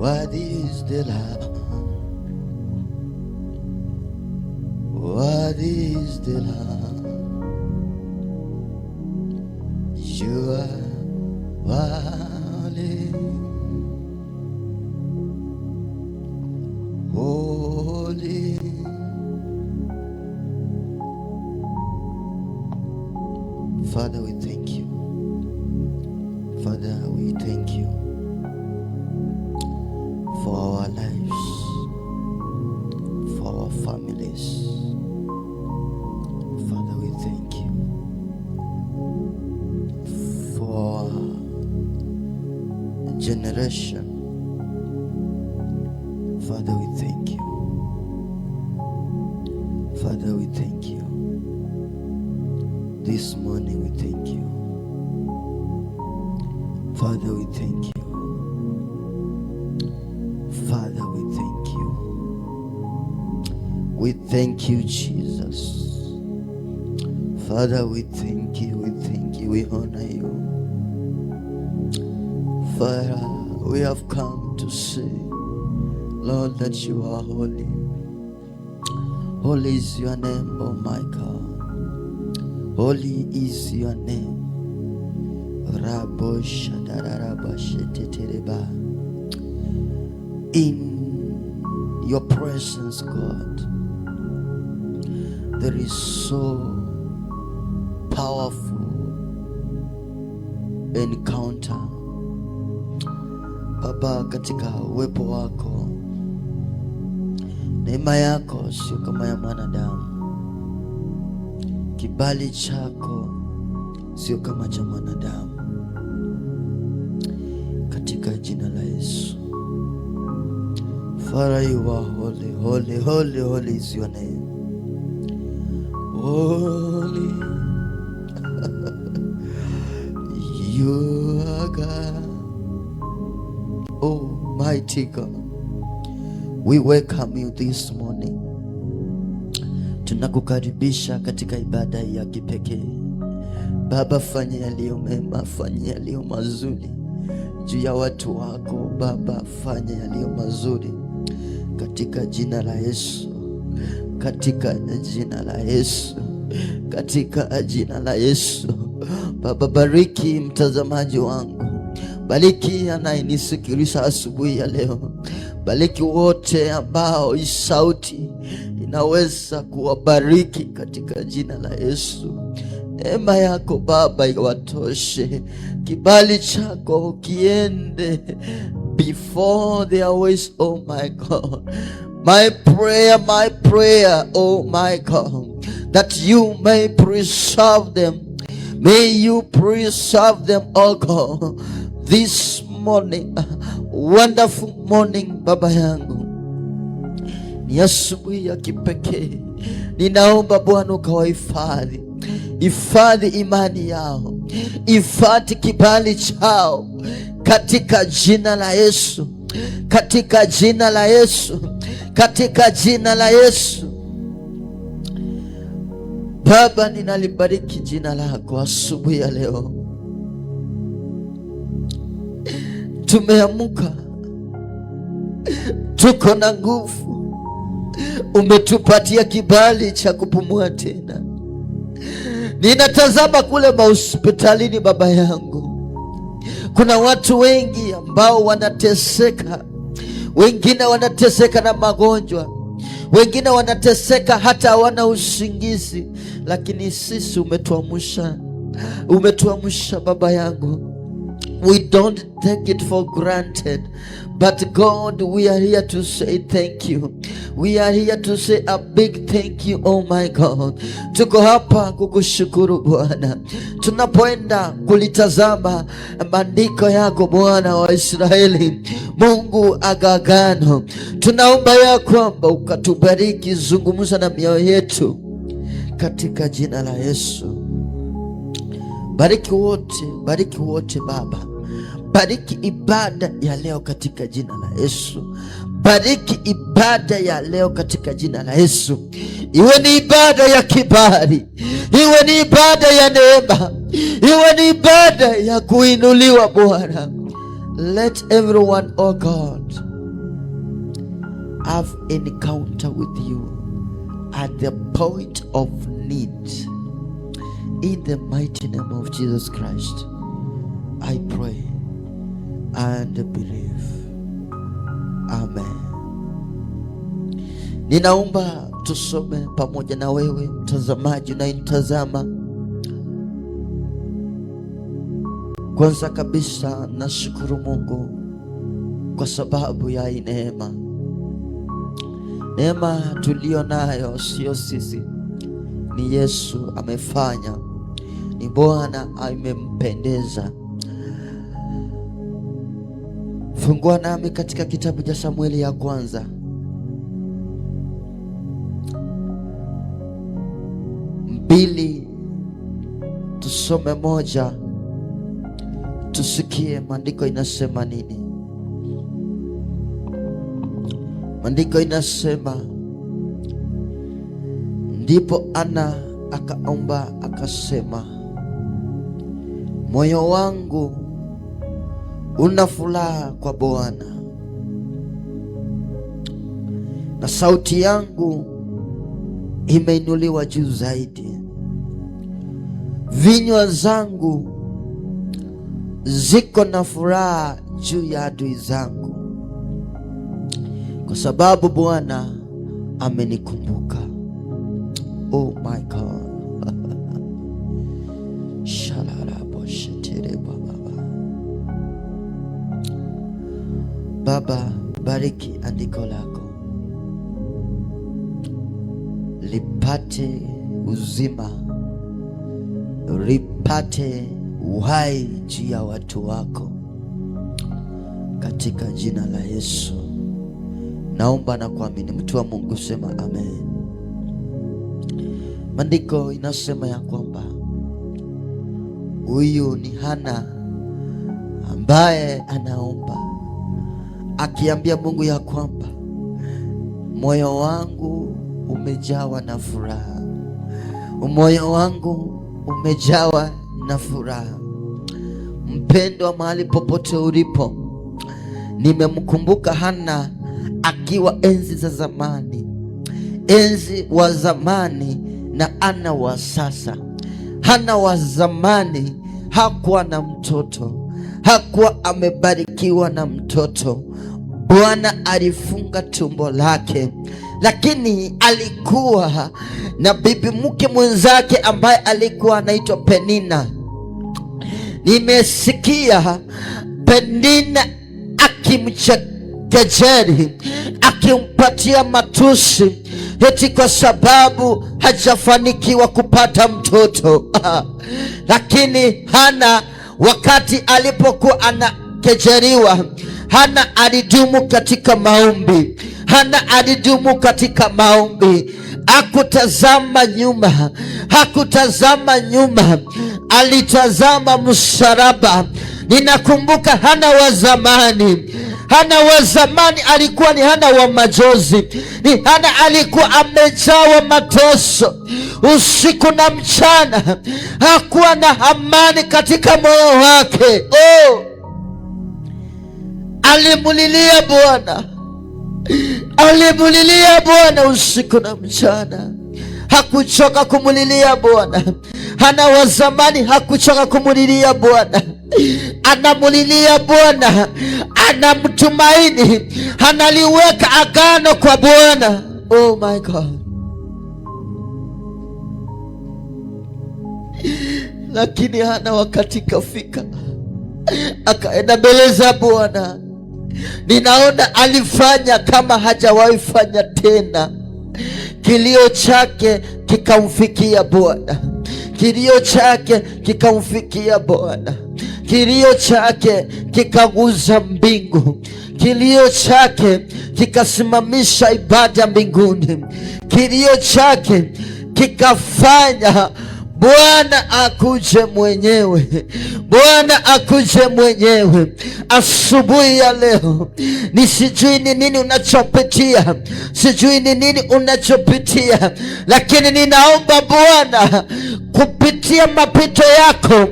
Worthy is the Lamb. Worthy is the Lamb. You are worthy. Holy. Father, we thank you. Father, we thank you for our lives, for our families. Father, we thank you for our generation. Father, we thank you. Father, we thank you. This morning we thank you. Father, we thank you. Father, we thank you. We thank you, Jesus. Father, we thank you. We thank you. We honor you. Father, we have come to say, Lord, that you are holy. Holy is your name, oh my God. Holy is your name. In your presence, God, there is so powerful encounter. Baba, katika uwepo wako, neema yako sio kama ya mwanadamu. Kibali chako sio kama cha mwanadamu. Katika jina la Yesu. Father, you are holy, holy, holy, holy is your name. Holy. You are God. Almighty God. We welcome you this morning. Tunakukaribisha katika ibada ya kipekee. Baba, fanya yaliyo mema, fanya yaliyo mazuri juu ya watu wako. Baba, fanya yaliyo mazuri katika jina la Yesu, katika jina la Yesu, katika jina la Yesu. Baba, bariki mtazamaji wangu, bariki anayenisikiliza asubuhi ya leo, bariki wote ambao sauti inaweza kuwabariki katika jina la Yesu. Neema yako Baba iwatoshe, kibali chako kiende before their ways, oh my God. My prayer, oh my God, that you may preserve them. May you preserve them, oh God, this morning. Wonderful morning, Baba yangu. Ni asubuhi ya kipekee. Ninaomba Bwana ukawahifadhi. Hifadhi imani yao, hifadhi kibali chao katika jina la Yesu, katika jina la Yesu, katika jina la Yesu. Baba, ninalibariki jina lako asubuhi ya leo. Tumeamka, tuko na nguvu. Umetupatia kibali cha kupumua tena. Ninatazama kule hospitalini, Baba yangu, kuna watu wengi ambao wanateseka. Wengine wanateseka na magonjwa, wengine wanateseka hata hawana usingizi, lakini sisi umetuamsha Baba yangu. We don't take it for granted, but God, we are here to say thank you. We are here to say a big thank you, oh my God. Tuko hapa kukushukuru Bwana, tunapoenda kulitazama maandiko yako Bwana wa Israeli, Mungu agagano. Tunaomba ya kwamba ukatubariki, zungumza na mioyo yetu katika jina la Yesu. Bariki wote Baba. Bariki ibada ya leo katika jina la Yesu. Bariki ibada ya leo katika jina la Yesu. Iwe ni ibada ya kibali, iwe ni ibada ya neema, iwe ni ibada ya kuinuliwa Bwana. Let everyone, oh God, have an encounter with you at the point of need. In the mighty name of Jesus Christ, I pray and believe. Amen. Ninaomba tusome pamoja na wewe mtazamaji unayenitazama. Kwanza kabisa nashukuru Mungu kwa sababu ya neema. Neema tulio nayo sio sisi, ni Yesu amefanya, ni Bwana amempendeza. Fungua nami katika kitabu cha Samueli ya kwanza 2, tusome 1, tusikie maandiko inasema nini. Maandiko inasema, ndipo Ana akaomba akasema, moyo wangu una furaha kwa Bwana, na sauti yangu imeinuliwa juu zaidi. Vinywa zangu ziko na furaha juu ya adui zangu, kwa sababu Bwana amenikumbuka. Oh my God. Baba, bariki andiko lako, lipate uzima, lipate uhai juu ya watu wako, katika jina la Yesu naomba na kuamini. Mtu wa Mungu sema amen. Maandiko inasema ya kwamba huyu ni Hana ambaye anaomba akiambia Mungu ya kwamba moyo wangu umejawa na furaha, moyo wangu umejawa na furaha. Mpendwa, mahali popote ulipo, nimemkumbuka Hana akiwa enzi za zamani, enzi wa zamani na Ana wa sasa. Hana wa zamani hakuwa na mtoto, hakuwa amebarikiwa na mtoto. Bwana alifunga tumbo lake, lakini alikuwa na bibi mke mwenzake ambaye alikuwa anaitwa Penina. Nimesikia Penina akimchekejeli, akimpatia matusi eti kwa sababu hajafanikiwa kupata mtoto. Lakini Hana, wakati alipokuwa anakejeliwa, Hana alidumu katika maombi. Hana alidumu katika maombi, hakutazama nyuma, hakutazama nyuma, alitazama msalaba. Ninakumbuka Hana wa zamani. Hana wa zamani alikuwa ni Hana wa majozi. Ni Hana alikuwa amejawa mateso usiku na mchana, hakuwa na amani katika moyo wake. Alimulilia Bwana, alimulilia Bwana usiku na mchana, hakuchoka kumulilia Bwana. Hana wa zamani hakuchoka kumulilia Bwana, anamulilia Bwana, anamtumaini, analiweka agano kwa Bwana. Oh my God. Lakini Hana wakati kafika, akaenda mbele za Bwana. Ninaona alifanya kama hajawahi fanya tena. Kilio chake kikamfikia Bwana, kilio chake kikamfikia Bwana, kilio chake kikaguza mbingu, kilio chake kikasimamisha ibada mbinguni, kilio chake kikafanya Bwana akuje mwenyewe, Bwana akuje mwenyewe. Asubuhi ya leo, ni sijui ni nini unachopitia, sijui ni nini unachopitia, lakini ninaomba Bwana kupitia mapito yako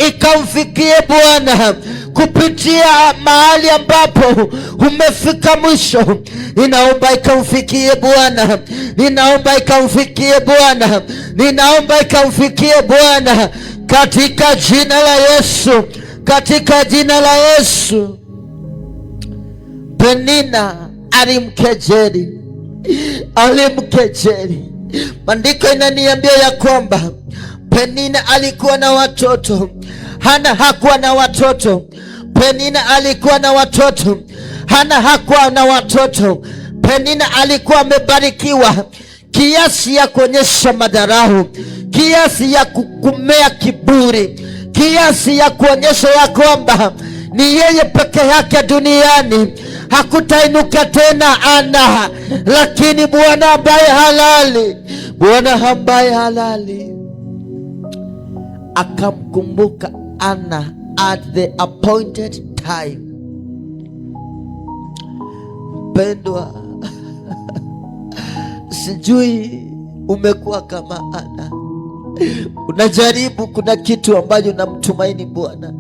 ikamfikie Bwana kupitia mahali ambapo umefika mwisho. Ninaomba ikamfikie Bwana, ninaomba ikamfikie Bwana, ninaomba ikamfikie Bwana katika jina la Yesu, katika jina la Yesu. Penina alimkejeli, alimkejeli. Maandiko inaniambia ya kwamba Penina alikuwa na watoto, Hana hakuwa na watoto. Penina alikuwa na watoto, Hana hakuwa na watoto. Penina alikuwa amebarikiwa kiasi ya kuonyesha madharau, kiasi ya kukumea kiburi, kiasi ya kuonyesha ya kwamba ni yeye peke yake duniani, hakutainuka tena Ana. Lakini Bwana ambaye halali, Bwana ambaye halali akamkumbuka Ana at the appointed time. Pendwa, sijui umekuwa kama Ana, unajaribu, kuna kitu ambacho unamtumaini Bwana.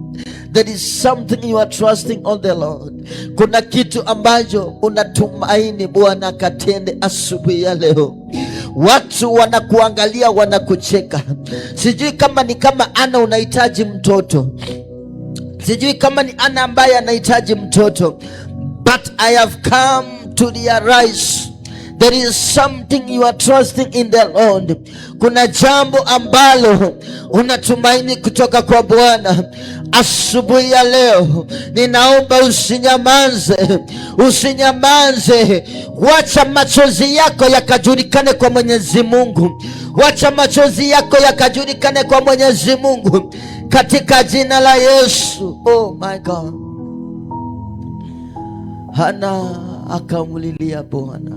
There is something you are trusting on the Lord. Kuna kitu ambacho unatumaini Bwana akatende asubuhi ya leo. Watu wanakuangalia, wanakucheka. Sijui kama ni kama Ana unahitaji mtoto, sijui kama ni Ana ambaye anahitaji mtoto, but I have come to realize there is something you are trusting in the Lord. Kuna jambo ambalo unatumaini kutoka kwa Bwana asubuhi ya leo. Ninaomba usinyamaze, usinyamaze. Wacha machozi yako yakajulikane kwa Mwenyezi Mungu. Wacha machozi yako yakajulikane kwa Mwenyezi Mungu katika jina la Yesu. Oh my God. Hana akamulilia Bwana.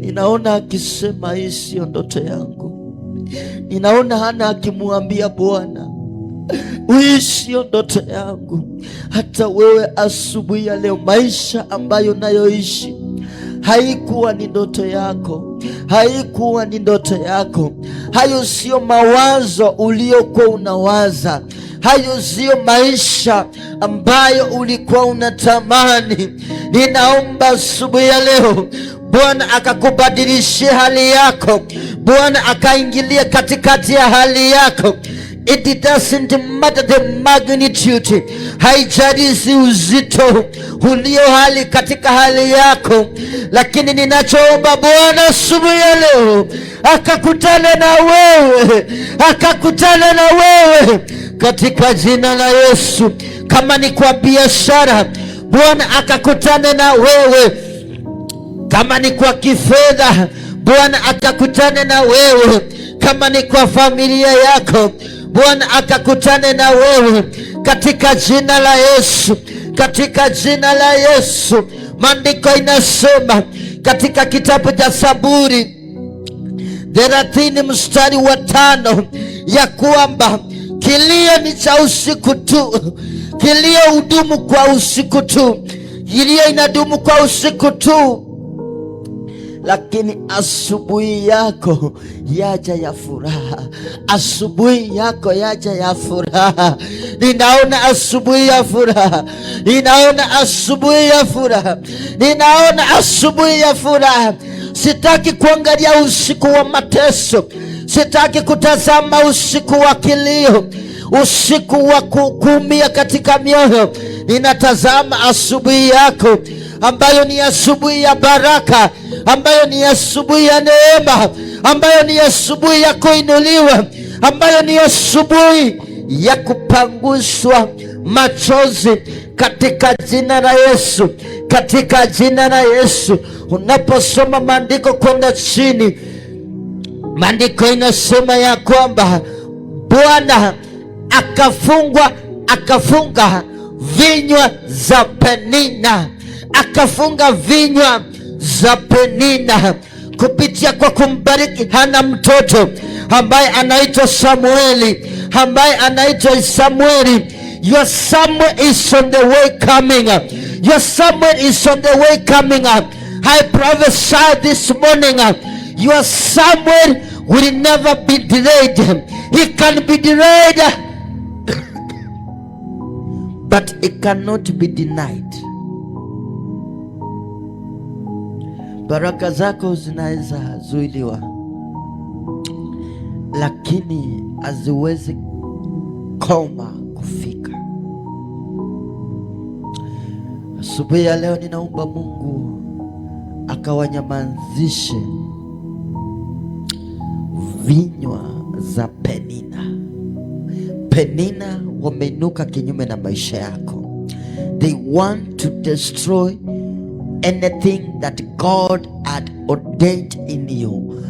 Ninaona akisema hii sio ndoto yangu. Ninaona Hana akimwambia Bwana, hii sio ndoto yangu. Hata wewe asubuhi ya leo, maisha ambayo nayoishi haikuwa ni ndoto yako, haikuwa ni ndoto yako. Hayo sio mawazo uliokuwa unawaza, hayo sio maisha ambayo ulikuwa unatamani. Ninaomba asubuhi ya leo Bwana akakubadilishia hali yako, Bwana akaingilia katikati ya hali yako. It doesn't matter the magnitude, haijalishi uzito ulio hali katika hali yako, lakini ninachoomba Bwana asubuhi ya leo akakutana na wewe, akakutana na wewe katika jina la Yesu. Kama ni kwa biashara, Bwana akakutana na wewe. Kama ni kwa kifedha, Bwana akakutane na wewe. Kama ni kwa familia yako, Bwana akakutane na wewe katika jina la Yesu, katika jina la Yesu. Maandiko inasema katika kitabu cha Zaburi 30 mstari wa 5 ya kwamba kilio ni cha usiku tu, kilio hudumu kwa usiku tu, kilio inadumu kwa usiku tu, lakini asubuhi yako yaja ya furaha, asubuhi yako yaja ya furaha. Ninaona asubuhi ya furaha, ninaona asubuhi ya furaha, ninaona asubuhi ya furaha. Sitaki kuangalia usiku wa mateso, sitaki kutazama usiku wa kilio, usiku wa kuumia katika mioyo. Ninatazama asubuhi yako ambayo ni asubuhi ya baraka, ambayo ni asubuhi ya neema, ambayo ni asubuhi ya kuinuliwa, ambayo ni asubuhi ya kupangushwa machozi katika jina la Yesu, katika jina la Yesu. Unaposoma maandiko kwenda chini, maandiko inasema ya kwamba Bwana akafunga vinywa za Penina, akafunga vinywa za Penina kupitia kwa kumbariki Hana mtoto ambaye anaitwa Samueli, ambaye anaitwa Samueli. Your Samuel is on the way coming up. Your Samuel is on the way coming up. I prophesy this morning, your Samuel will never be delayed. It can be delayed, but it cannot be denied. Baraka zako zinaweza zuiliwa, lakini haziwezi koma kufika. Asubuhi ya leo ninaomba Mungu akawanyamazishe vinywa za Penina. Penina wameinuka kinyume na maisha yako. They want to destroy anything that God had ordained in you.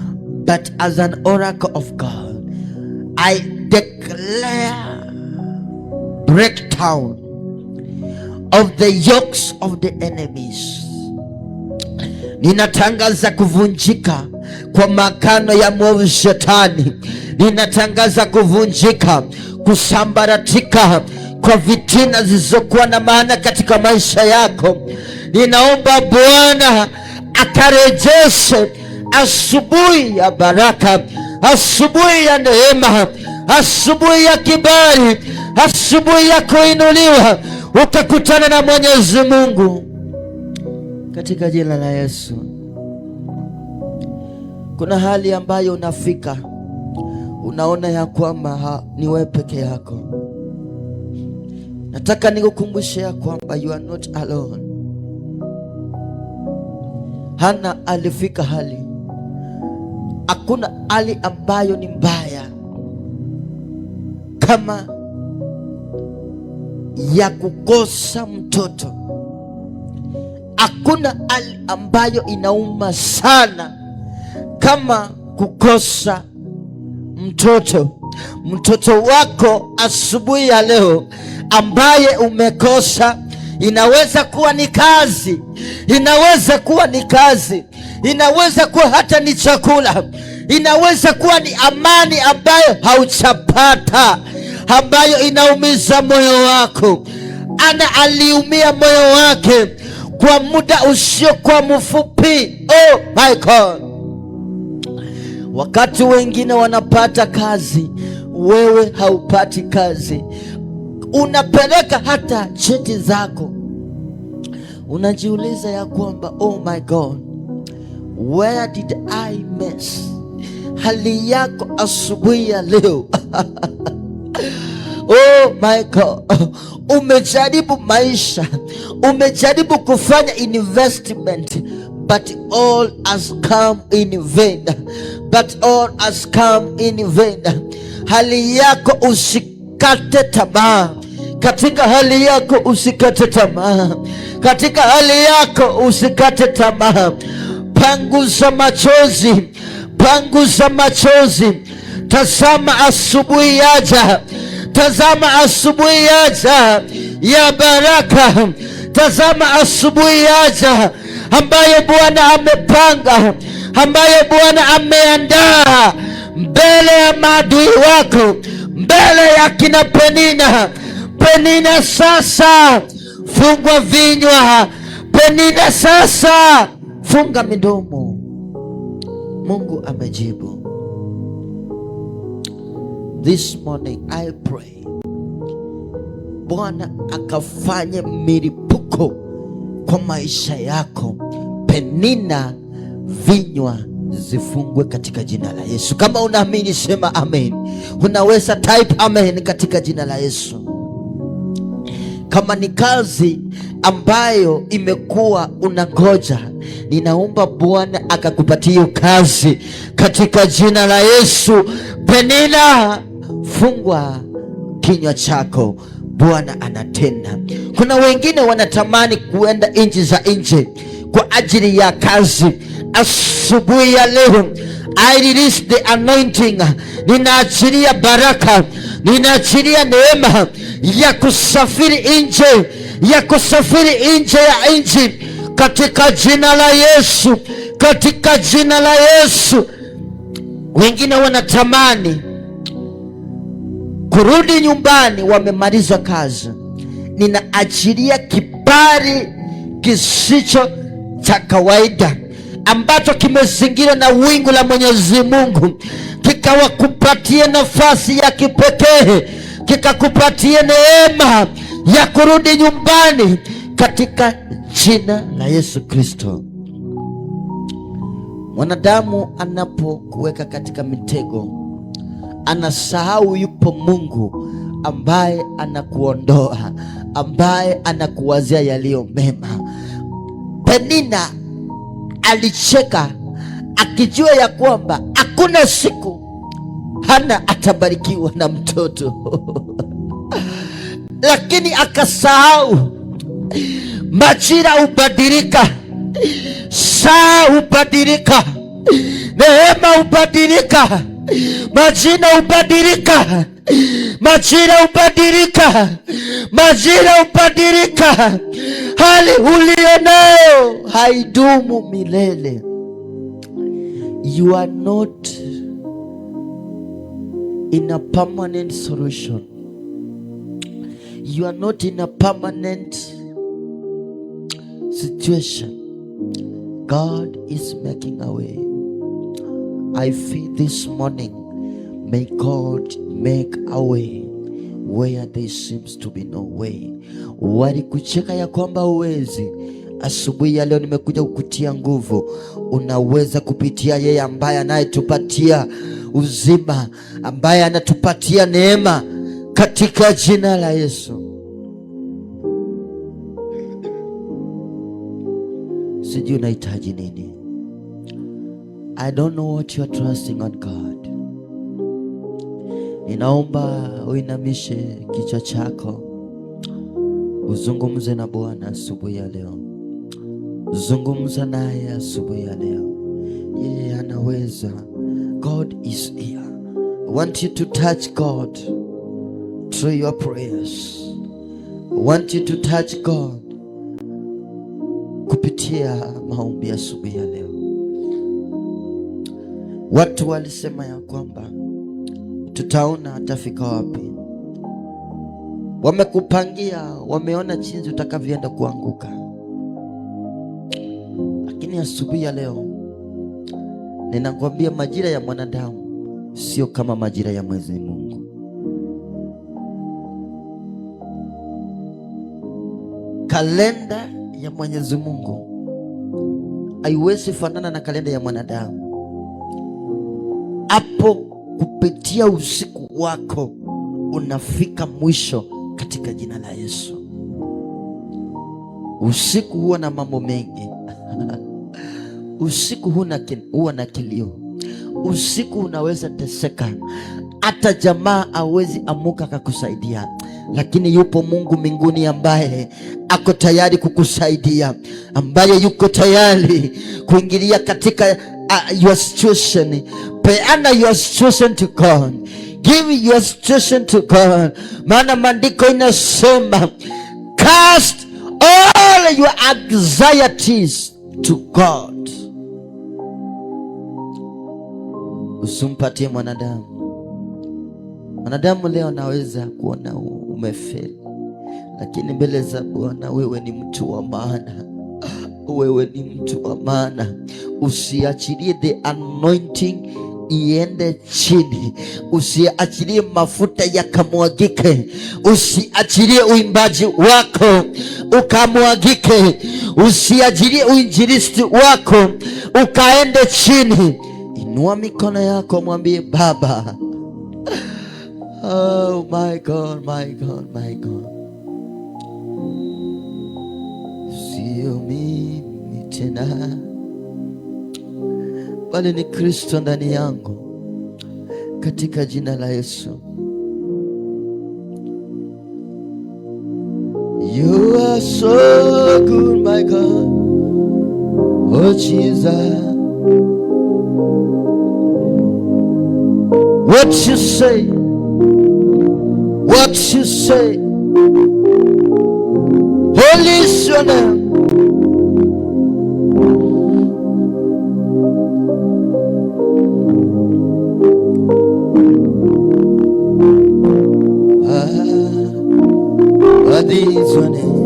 But as an oracle of God, I declare breakdown of the yokes of the enemies. Ninatangaza kuvunjika kwa makano ya mwovu shetani. Ninatangaza kuvunjika, kusambaratika kwa vitina zisizokuwa na maana katika maisha yako. Ninaomba Bwana akarejeshe asubuhi ya baraka, asubuhi ya neema, asubuhi ya kibali, asubuhi ya kuinuliwa, utakutana na Mwenyezi Mungu katika jina la Yesu. Kuna hali ambayo unafika, unaona ya kwamba ni wewe peke yako. Nataka nikukumbushe ya kwamba you are not alone. Hana alifika hali, hakuna hali ambayo ni mbaya kama ya kukosa mtoto. Hakuna hali ambayo inauma sana kama kukosa mtoto. Mtoto wako asubuhi ya leo ambaye umekosa, inaweza kuwa ni kazi, inaweza kuwa ni kazi, inaweza kuwa hata ni chakula, inaweza kuwa ni amani ambayo hauchapata, ambayo inaumiza moyo wako. Ana aliumia moyo wake kwa muda usiokuwa mfupi. Oh my God. Wakati wengine wanapata kazi, wewe haupati kazi. Unapeleka hata cheti zako, unajiuliza ya kwamba oh my God, where did I miss? Hali yako asubuhi ya leo oh my God, umejaribu maisha, umejaribu kufanya investment, but all has come in vain. But all has come in vain. Hali yako usikate tamaa. Katika hali yako usikate tamaa. Katika hali yako usikate tamaa. Panguza machozi, panguza machozi. Tazama asubuhi yaja, tazama asubuhi yaja ya baraka. Tazama asubuhi yaja ambayo Bwana amepanga, ambayo Bwana ameandaa mbele ya maadui wako, mbele ya kina Penina. Penina sasa fungwa vinywa, Penina sasa funga midomo. Mungu amejibu. This morning I pray Bwana akafanye milipuko kwa maisha yako. Penina vinywa zifungwe katika jina la Yesu. Kama unaamini sema amen. Unaweza type amen katika jina la Yesu. Kama ni kazi ambayo imekuwa unangoja, ninaomba Bwana akakupatia kazi katika jina la Yesu. Penina, fungwa kinywa chako, Bwana anatenda. Kuna wengine wanatamani kuenda nchi za nje kwa ajili ya kazi. Asubuhi ya leo I release the anointing. Ninaachilia baraka, ninaachilia neema ya kusafiri nje, ya kusafiri nje ya nchi katika jina la Yesu, katika jina la Yesu. Wengine wanatamani kurudi nyumbani, wamemaliza kazi. Ninaachilia kibali kisicho cha kawaida ambacho kimezingirwa na wingu la Mwenyezi Mungu, kikawakupatie nafasi ya kipekee, kikakupatie neema ya kurudi nyumbani katika jina la Yesu Kristo. Mwanadamu anapokuweka katika mitego, anasahau yupo Mungu ambaye anakuondoa, ambaye anakuwazia yaliyo mema. Penina alicheka akijua ya kwamba hakuna siku Hana atabarikiwa na mtoto lakini akasahau majira hubadilika, saa hubadilika, neema hubadilika, majira hubadilika, majira hubadilika, majira hubadilika. Hali ulionayo haidumu milele. You are not in a permanent solution. You are not in a permanent situation. God is making a way. I feel this morning, may God make a way where there seems to be no way. Walikucheka ya kwamba uwezi, asubuhi ya leo nimekuja kukutia nguvu. Unaweza kupitia yeye ambaye anayetupatia uzima, ambaye anatupatia neema, katika jina la Yesu. Sijui unahitaji nini. I don't know what you are trusting on God. Ninaomba uinamishe kichwa chako, uzungumze na Bwana asubuhi ya leo. Zungumza naye asubuhi ya leo. Yeye anaweza. God is here. I want you to touch God through your prayers. I want you to touch God kupitia maombi ya asubuhi ya leo. Watu walisema ya kwamba tutaona atafika wapi. Wamekupangia, wameona jinsi utakavyoenda kuanguka. Lakini asubuhi ya leo ninakwambia majira ya mwanadamu sio kama majira ya Mwenyezi Mungu. Kalenda ya Mwenyezi Mungu haiwezi fanana na kalenda ya mwanadamu. Hapo kupitia usiku wako unafika mwisho katika jina la Yesu. Usiku huwa na mambo mengi usiku huwa na kilio. Usiku unaweza teseka, hata jamaa hawezi amuka kakusaidia, lakini yupo Mungu mbinguni ambaye ako tayari kukusaidia, ambaye yuko tayari kuingilia katika your situation. Peana your situation to God. Give your situation to God. Maana maandiko inasema cast all your anxieties to God. Usimpatie mwanadamu. Mwanadamu leo naweza kuona umefeli, lakini mbele za Bwana wewe ni mtu wa maana. Wewe ni mtu wa maana. Usiachilie the anointing iende chini. Usiachilie mafuta yakamwagike. Usiachilie uimbaji wako ukamwagike. Usiachilie uinjilisti wako ukaende chini. Inua mikono yako, mwambie Baba, oh my God, my God, my God. Sio mimi tena, bali ni Kristo ndani yangu, katika jina la Yesu. You are so good, my God. Oh Jesus. What you say, what you say, holy is your name. What is your name?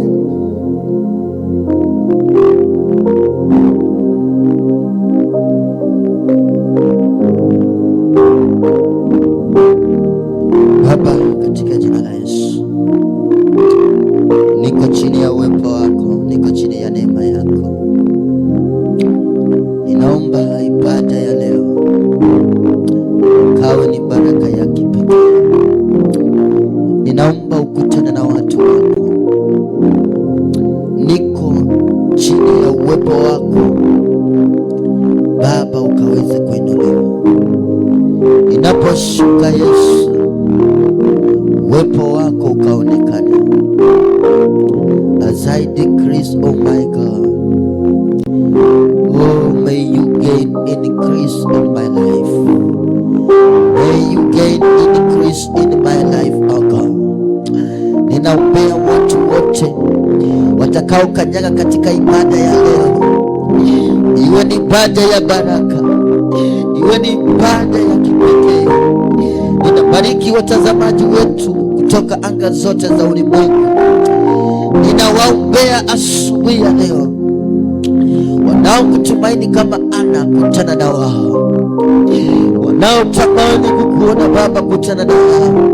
kuinuliwa. Inaposhuka Yesu, uwepo wako ukaonekana. As I decrease, oh my God, oh may you gain increase in my life. May you gain increase in my life, oh God. Ninaombea watu wote watakao kanyaga katika ibada ya leo, iwe ni ibada ya baraka, iwe ni ibada ya kipekee. Ninabariki watazamaji wetu kutoka anga zote za ulimwengu. Ninawaombea asubuhi ya leo, wanaokutumaini kama Ana, kutana na wao. Wanaotamani kukuona Baba, kutana na wao.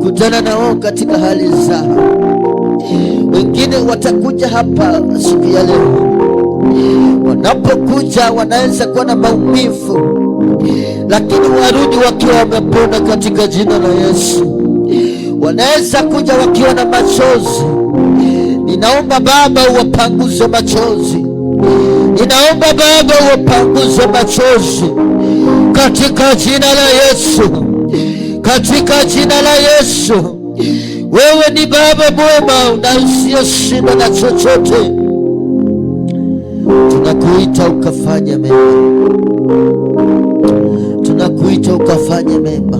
Kutana na wao katika hali zao. Wengine watakuja hapa siku ya leo, wanapokuja wanaweza kuwa na maumivu, lakini warudi wakiwa wamepona katika jina la Yesu. Wanaweza kuja wakiwa na machozi. Ninaomba Baba uwapanguze machozi. Ninaomba Baba uwapanguze machozi katika jina la Yesu. Katika jina la Yesu. Wewe ni Baba mwema unasiyeshindwa na chochote. Tunakuita ukafanye mema. Tunakuita ukafanye mema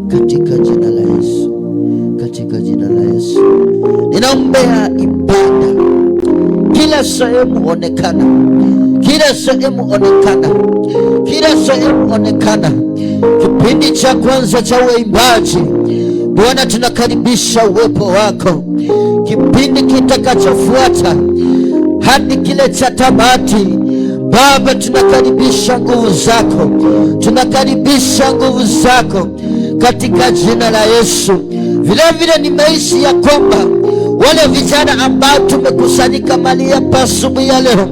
katika jina la Yesu. Katika jina la Yesu. Ninaombea ibada kila sehemu onekana. Kila sehemu onekana. Kila sehemu onekana. Kipindi cha kwanza cha uimbaji, Bwana tunakaribisha uwepo wako. Kipindi kitakachofuata hadi kile cha tamati, Baba tunakaribisha nguvu zako. Tunakaribisha nguvu zako katika jina la Yesu. Vile vile nimeishi ya kwamba wale vijana ambao tumekusanyika mahali hapa asubuhi ya leo,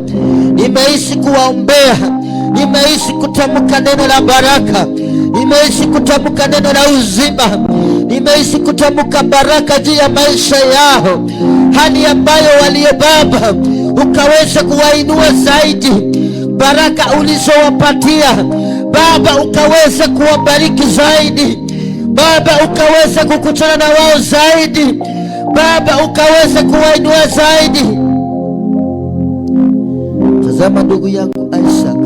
nimeishi kuwaombea. Nimeishi kutamka neno la baraka. Nimeishi kutamka neno la uzima. Nimeishi kutamka baraka juu ya maisha yao, hali ambayo walio Baba ukaweza kuwainua zaidi. Baraka ulizowapatia Baba ukaweza kuwabariki zaidi. Baba ukaweza kukutana na wao zaidi. Baba ukaweza kuwainua zaidi. Tazama ndugu yangu Isaac.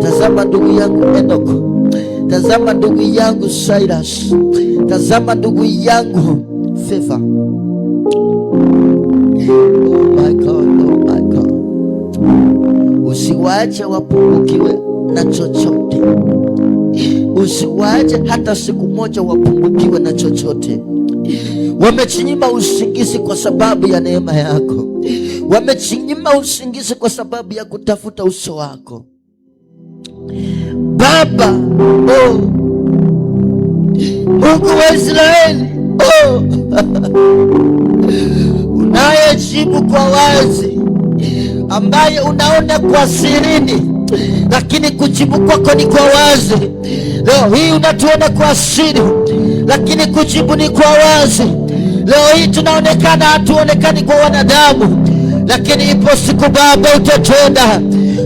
Tazama ndugu yangu Enoch. Tazama ndugu yangu Cyrus. Tazama ndugu yangu Favor. Oh my God, oh my God. Usiwaache wapungukiwe na chochote. Usiwaache hata siku moja wapungukiwe na chochote. Wamechinyima usingizi kwa sababu ya neema yako. Wamechinyima usingizi kwa sababu ya kutafuta uso wako Baba. Oh Mungu wa Israeli, oh unayejibu kwa wazi, ambaye unaona kwa sirini, lakini kujibu kwako ni kwa wazi. Leo hii unatuona kwa siri, lakini kujibu ni kwa wazi. Leo hii tunaonekana hatuonekani kwa wanadamu, lakini ipo siku Baba utatenda.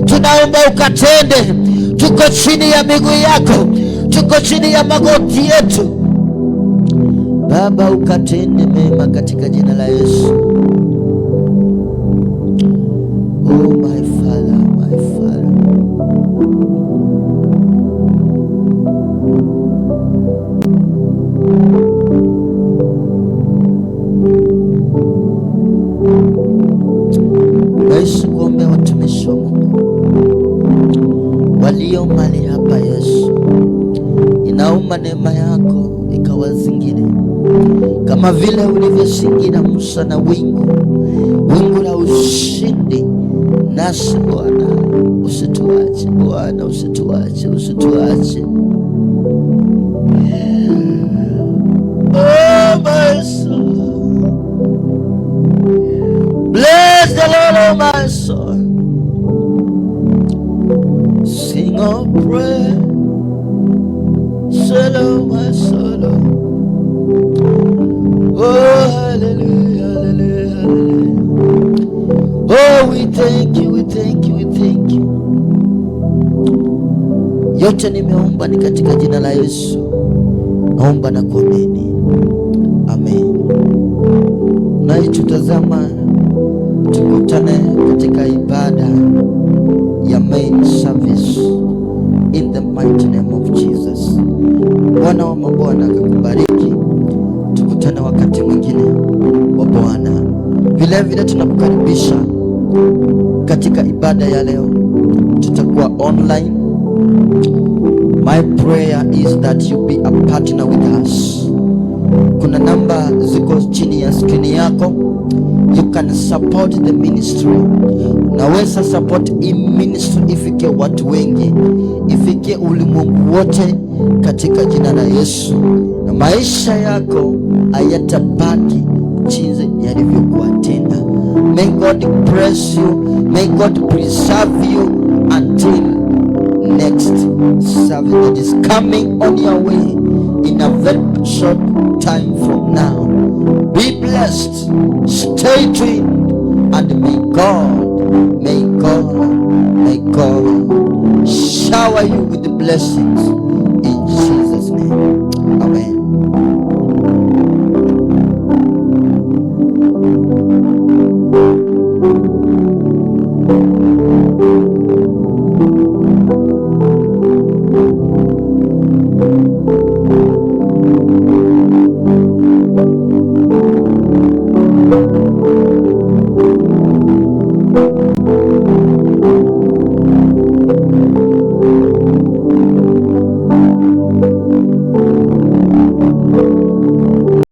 Tunaomba ukatende. Tuko chini ya miguu yako, tuko chini ya magoti yetu Baba, ukatende mema katika jina la Yesu. Oh my Father, my Father. Yesu, kuombea watumishi wa Mungu walio mahali hapa Yesu. Inaomba neema yako ikawazingire kama vile ulivyozingira Musa na wingu la ushindi. Nasi Bwana usituache, Bwana usituache, usituache. Oh my soul, bless the Lord, oh my soul. Sing of prayer, solo my soul. Oh hallelujah, hallelujah, hallelujah. Oh we thank you, we thank you, we thank you. Yote nimeomba ni katika jina la Yesu, naomba na kuamini, amen. Unayetutazama, tukutane katika ibada ya main service in the mighty name of Jesus. Bwana wa mabwana akakubariki. Tukutane wakati mwingine wa Bwana. Vile vile tunakukaribisha katika ibada ya leo, tutakuwa online. My prayer is that you be a partner with us. Kuna namba ziko chini ya screen yako. You can support the ministry. Naweza support hii ministry ifike watu wengi, ifike ulimwengu wote katika jina la Yesu, na maisha yako hayatabaki jinsi yalivyokuwa tena. May God bless you. May God preserve you until next service that is coming on your way in a very short time from now. Be blessed, stay tuned, and may God shower you with the blessings